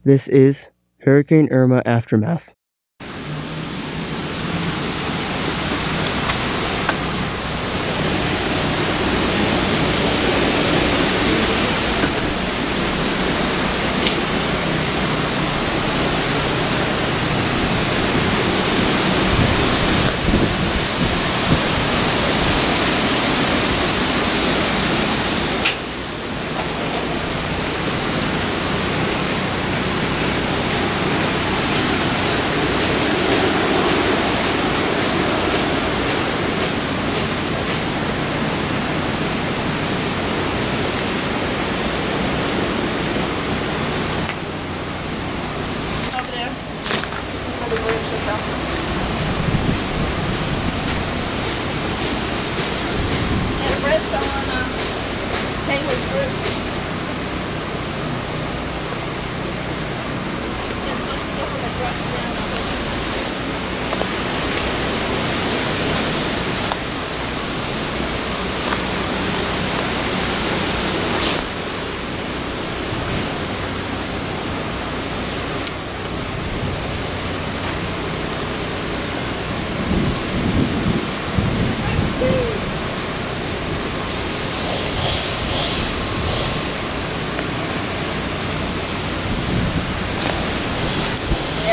This is Hurricane Irma Aftermath.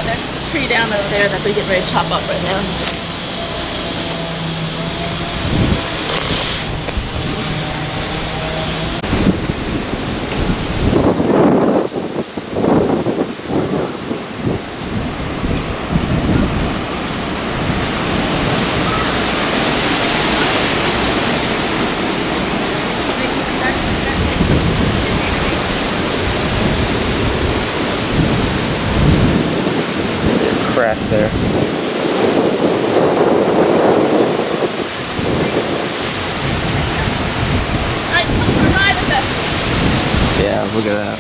There's a tree down over there that we get ready to chop up right now. Crack there. Yeah, look at that.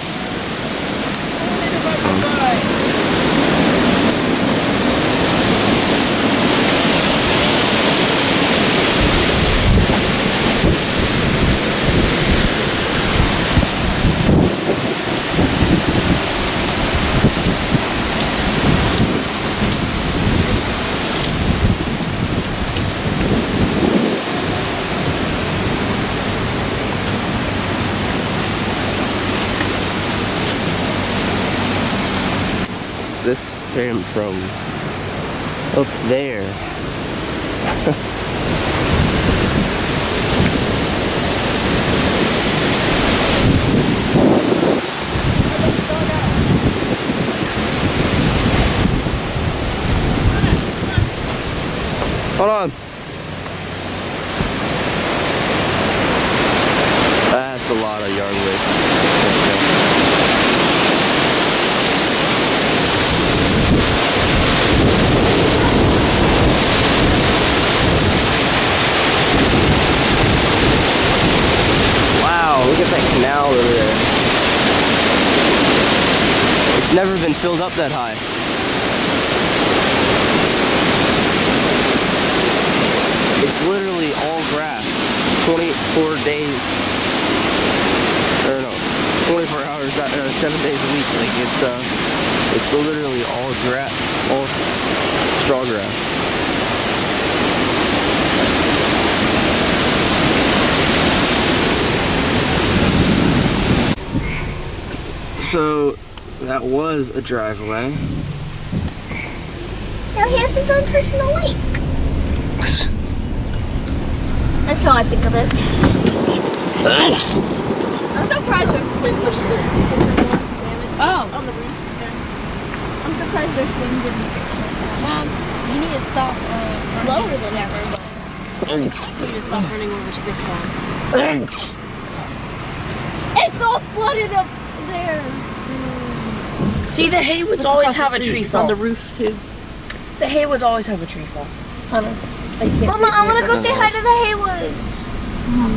This came from up there. Hold on. That's a lot of yard waste. Look at that canal over there. It's never been filled up that high. It's literally all grass. 24 days. Or no, 24 hours, 7 days a week. Like it's literally all grass, all straw grass. So that was a driveway. Now he has his own personal lake. That's how I think of it. I'm surprised there's sprinklers still damage on the roof. Yeah. I'm surprised there's swings in the picture. Mom, you need to stop Lower than ever, but you need to stop running over sticks. it's all flooded up there. See, the Haywoods always have a tree fall. On the roof too. The Haywoods always have a tree fall. Hunter, Mama, I want to go say hi to the Haywoods.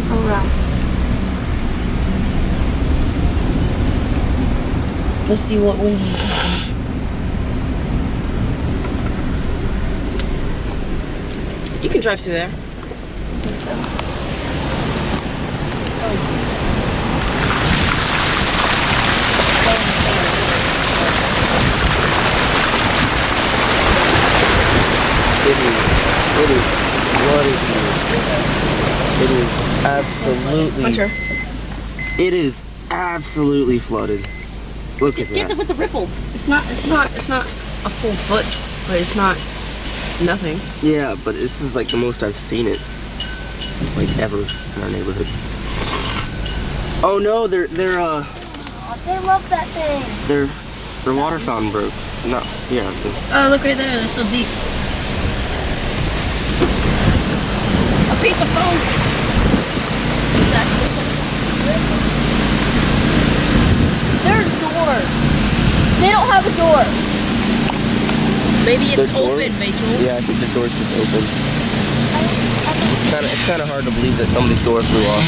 Go around. Let's see what we need. You can drive through there. It is flooded here. It is absolutely. Hunter. It is absolutely flooded. Look at Get that. with the ripples. It's not a full foot, but it's not nothing. Yeah, but this is like the most I've seen it, like ever in our neighborhood. Oh no, They love that thing. their water fountain broke. No, yeah. Oh, look right there. They're so deep. A piece of foam. Exactly. Their door. They don't have a door. Maybe it's The door? open, Rachel. Yeah, I think the door's just open. It's kind of hard to believe that somebody's door flew off.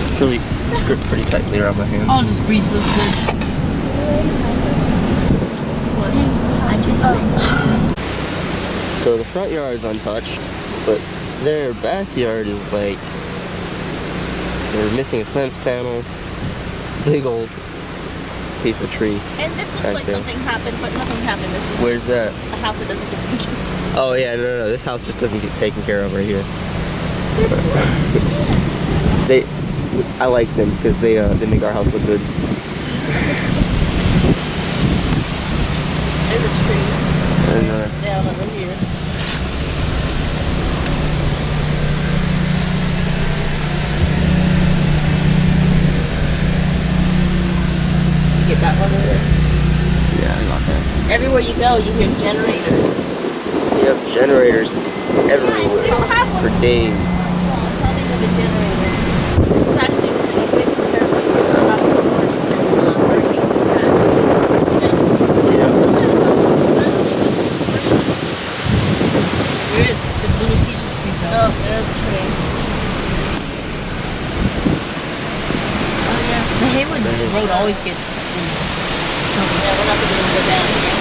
It's really gripped pretty tightly around my hand. All this breeze looks good. So the front yard's untouched, but their backyard is like, they're missing a fence panel, big old piece of tree. And this looks Right like there. something happened, but nothing happened. This is Where's that? a house that doesn't get taken. Oh yeah, no, this house just doesn't get taken care of right here. I like them because they make our house look good. There's a tree. And, It's down over here. You get that one over there. yeah, I got that. Everywhere you go, you hear generators. Yep, generators everywhere We don't have one. for days. Probably of a generator. This is actually pretty big compared to what's about the hurricane. Yeah. There is the Blue Caesar Street Oh, though. there's a tree. Oh yeah. The Haywoods Road always gets. Yeah, we're not going to go down here.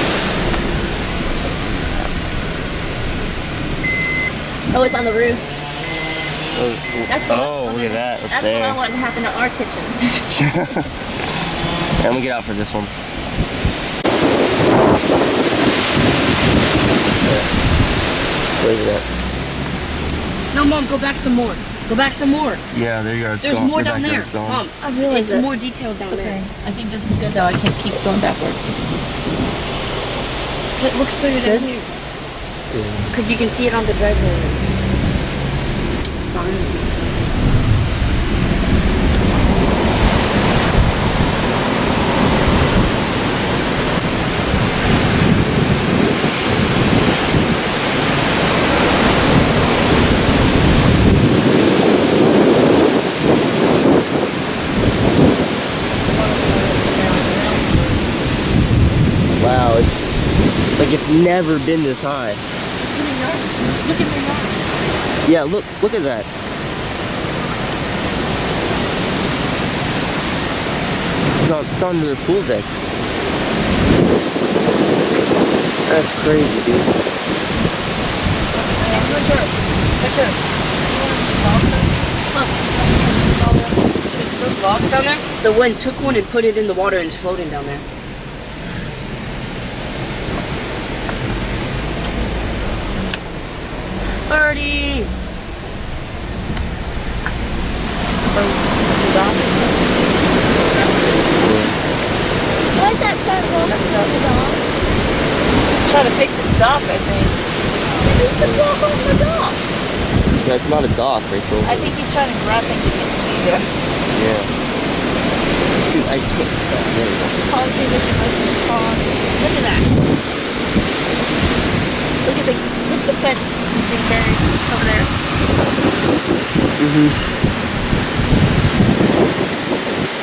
Oh, it's on the roof. That's what Look at that up That's there. what I want to happen to our kitchen. I'm gonna get out for this one. Where's it at? No, Mom, go back some more. Go back some more. Yeah, there you are. It's There's gone. more Your down there. backyard's gone. Mom, I realize it's it. more detailed down there. I think this is good though. I can't keep going backwards. It looks better down here. Because you can see it on the driveway. Fine. Wow, it's like it's never been this high. Look at my yard. Yeah, look at that. It's on the pool deck. That's crazy, dude. Those logs down there? The wind took one and put it in the water and it's floating down there. Birdie! Why is that trying to go on the dock? Trying to fix its dock, I think. It's the walk on the dock. That's not a dock, Rachel. I think he's trying to grab things that needs to be there. Yeah. Dude, I can't. There you go. Concrete missing most of his pond. Look at that. Look at the fence being buried over there.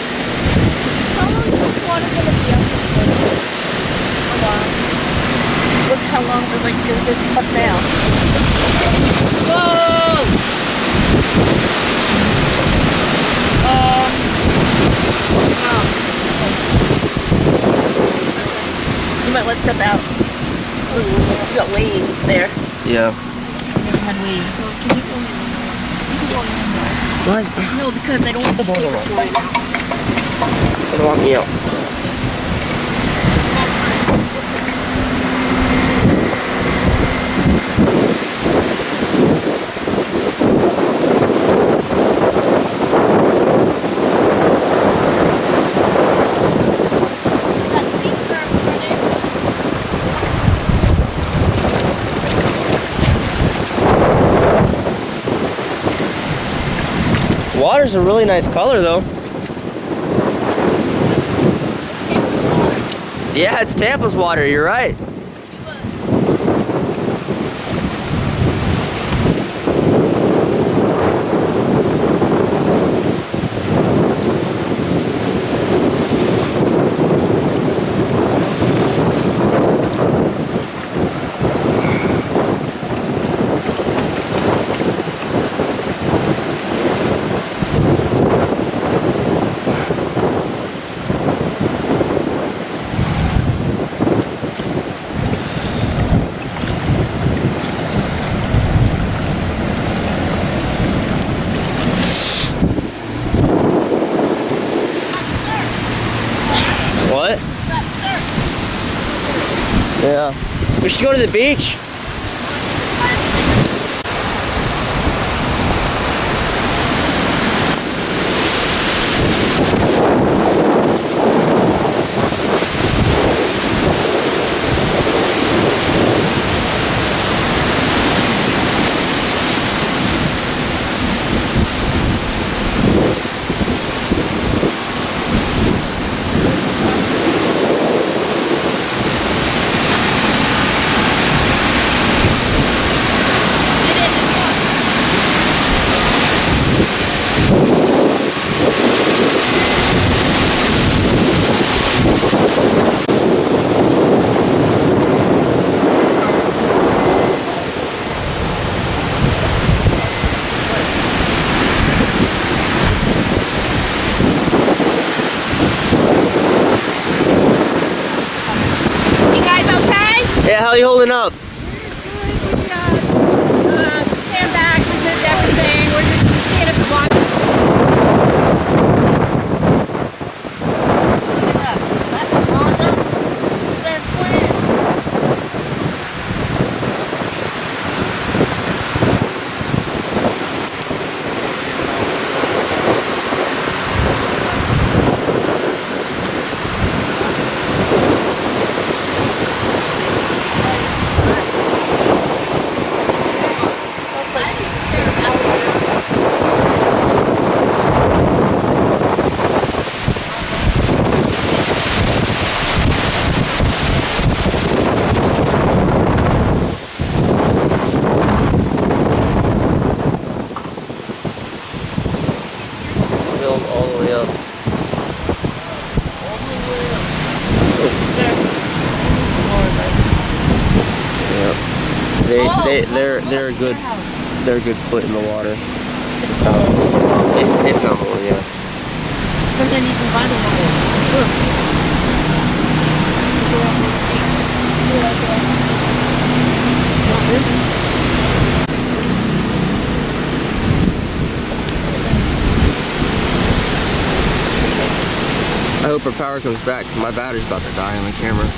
How long is this water gonna be up there? A while. Look how long the lake goes up now. Whoa! You might want to step out. You got waves there. Yeah. Never had waves. What? No, because I don't want these papers flying out. They don't want me out. Water's a really nice color though. Yeah, it's Tampa's water, you're right. What? Yeah. We should go to the beach. Yeah, how you holding up? Stand back, we did everything. We're just seeing if the bottom. Look at that. That's a Honda. That's plan. Build all the way up. Yeah. They're a good foot in the water. If not more, yeah. But then you can buy the one. Look. I hope our power comes back because my battery's about to die on the camera.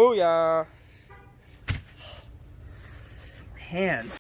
Booyah! Hands.